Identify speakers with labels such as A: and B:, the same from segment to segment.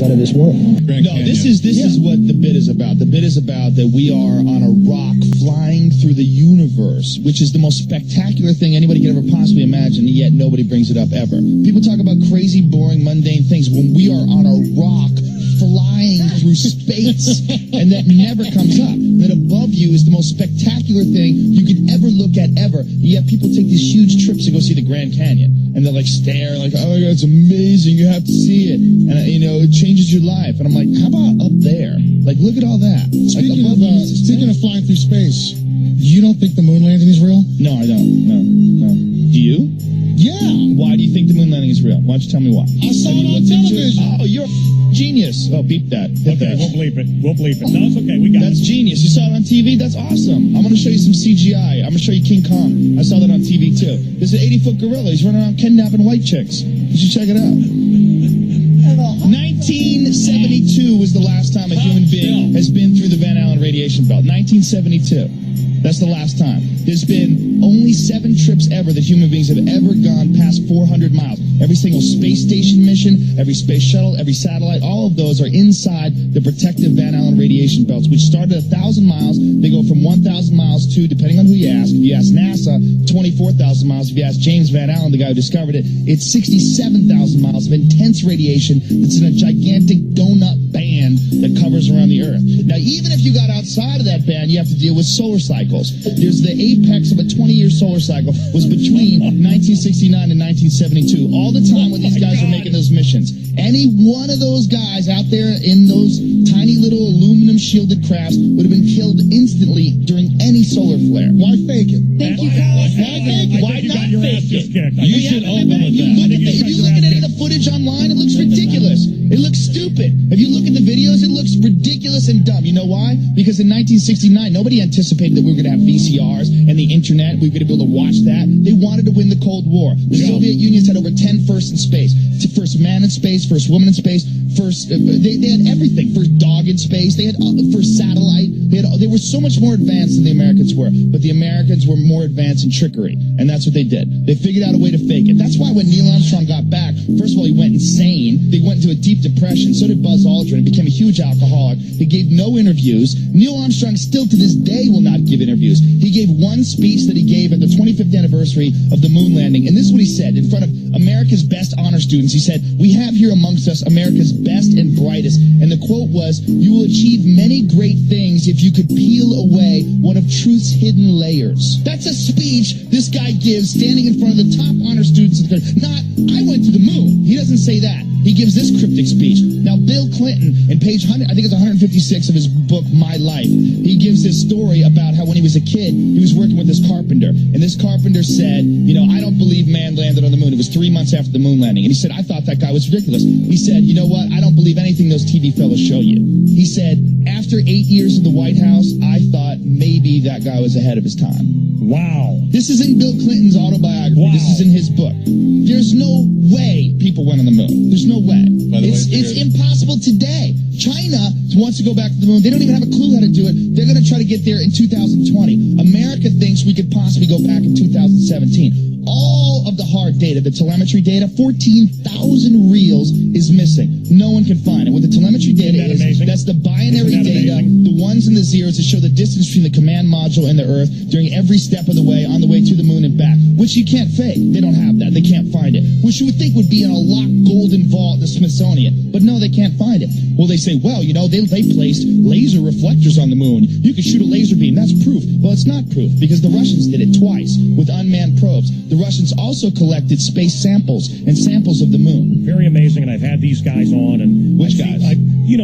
A: out of this world.
B: No, this is what the bit is about. The bit is about that we are on a rock flying through the universe, which is the most spectacular thing anybody could ever possibly imagine, and yet nobody brings it up ever. People talk about crazy, boring, mundane things when we are on a rock flying through space, and that never comes up. That above you is the most spectacular thing you could ever look at ever. And yet people take these huge trips to go see the Grand Canyon, and they're like stare, like, oh my God, it's amazing, you have to see it, and it changes your life. And I'm like, how about up there? Like, look at all that.
C: Speaking of flying through space, you don't think the moon landing is real?
B: No, I don't. No. Do you?
C: Yeah.
B: Why do you think the moon landing is real? Why don't you tell me why?
C: I saw it on television.
B: Oh, you're a genius. Oh, beep that.
D: Okay, we'll bleep it. No, it's okay. We got
B: That's genius. You saw it on TV? That's awesome. I'm going to show you some CGI. I'm going to show you King Kong. I saw that on TV, too. There's an 80-foot gorilla. He's running around kidnapping white chicks. You should check it out. 1972 was the last time a human being has been through the Van Allen radiation belt. 1972. That's the last time. There's been only 7 trips ever that human beings have ever gone past 400 miles. Every single space station mission, every space shuttle, every satellite, all of those are inside the protective Van Allen radiation belts, which start at 1,000 miles. They go from 1,000 miles to, depending on who you ask, if you ask NASA, 24,000 miles. If you ask James Van Allen, the guy who discovered it, it's 67,000 miles of intense radiation that's in a gigantic donut band that covers around the Earth. Now, even if you got outside of that band, you have to deal with solar cycles. There's the apex of a 20-year solar cycle was between 1969 and 1972. All the time when these guys are making those missions. Any one of those guys out there in those tiny little aluminum shielded crafts would have been killed instantly during any solar flare.
C: Why fake it?
B: Thank you, Carlos. Why fake it? Why not fake it?
D: You should open with that.
B: If you look at any of the footage online, it looks ridiculous. It looks stupid. If you look at the videos, it looks ridiculous and dumb. You know why? Because in 1969, nobody anticipated that we were going to have VCRs and the internet. We were going to be able to watch that. They wanted to win the Cold War. The Soviet Union's had over 10 firsts in space. First man in space, first woman in space, first, they had everything. First dog in space. They had first satellite. They were so much more advanced than the Americans were. But the Americans were more advanced in trickery. And that's what they did. They figured out a way to fake it. That's why when Neil Armstrong got back, first of all, he went insane. They went into a deep depression. So did Buzz Aldrin. He became a huge alcoholic. He gave no interviews. Neil Armstrong still to this day will not give interviews. He gave one speech that he gave at the 25th anniversary of the moon landing. And this is what he said in front of America's best honor students. He said, "We have here amongst us America's best and brightest." And the quote was, "You will achieve many great things if you could peel away one of truth's hidden layers." That's a speech this guy gives standing in front of the top honor students of the country. Not, "I went to the moon." He doesn't say that. He gives this cryptic speech. Now, Bill Clinton, in page 100, I think it's 156 of his book, My Life, he gives this story about how when he was a kid, he was working with this carpenter. And this carpenter said, "I don't believe man landed on the moon." It was 3 months after the moon landing. And he said, "I thought that guy was ridiculous." He said, "You know what? I don't believe anything those TV fellows show you." He said, "After 8 years in the White House, I thought maybe that guy was ahead of his time."
D: Wow.
B: This is in Bill Clinton's autobiography. Wow. This is in his book. There's no way people went on the moon. There's no way. It's impossible today. China wants to go back to the moon. They don't even have a clue how to do it. They're going to try to get there in 2020. America thinks we could possibly go back in 2017. All of the hard data, the telemetry data, 14,000 reels is missing. No one can find it. What the telemetry data is, that's the binary data, the ones and the zeros that show the distance between the command module and the Earth during every step of the way on the way to the moon and back, which you can't fake. They don't have that. They can't find it, which you would think would be in a locked golden vault in the Smithsonian. But no, they can't find it. Well, they say, well, they placed laser reflectors on the moon. You could shoot a laser beam. That's proof. Well, it's not proof because the Russians did it twice with unmanned probes. The Russians also collected space samples and samples of the moon.
D: Very amazing, and I've had these guys on. And
B: which guys?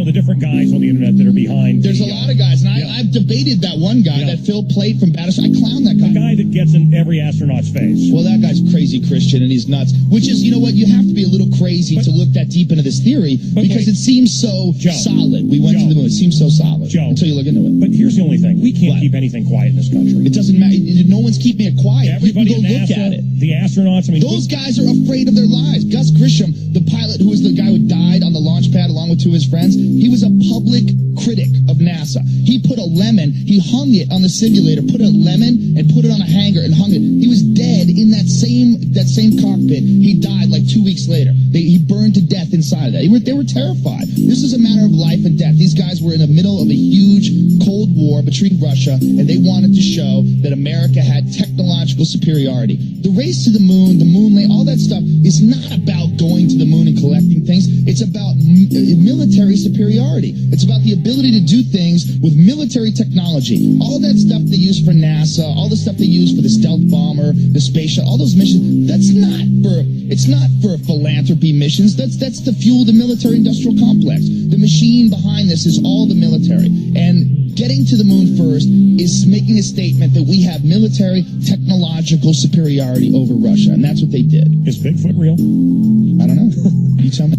D: The different guys on the internet that are behind.
B: There's a lot of guys, and I've debated that one guy, that Phil Plait from Battleship. I clown that guy.
D: The guy that gets in every astronaut's face.
B: Well, that guy's crazy Christian, and he's nuts. Which is, you know what? You have to be a little crazy to look that deep into this theory because it seems so solid. We went to the moon. It seems so solid until you look into it.
D: But here's the only thing. We can't keep anything quiet in this country.
B: It doesn't matter. No one's keeping it quiet.
D: Everybody
B: go look at it.
D: The astronauts,
B: those guys are afraid of their lives. Gus Grisham, the pilot who was the guy who died on the launch pad along with 2 of his friends, he was a public critic of NASA. He put a lemon, he hung it on the simulator, put a lemon and put it on a hanger and hung it. He was dead in that same cockpit. He died like 2 weeks later. He burned to death inside of that. They were terrified. This is a matter of life and death. These guys were in the middle of a huge Cold War between Russia, and they wanted to show that America had technological superiority. The race to the moon landing, all that stuff is not about going to the moon and collecting things. It's about military superiority. It's about the ability to do things with military technology. All that stuff they use for NASA, all the stuff they use for the stealth bomber, the space shuttle, all those missions, it's not for philanthropy missions. That's to fuel the military-industrial complex. The machine behind this is all the military. And getting to the moon first is making a statement that we have military technological superiority over Russia, and that's what they did.
D: Is Bigfoot real?
B: I don't know. You tell me.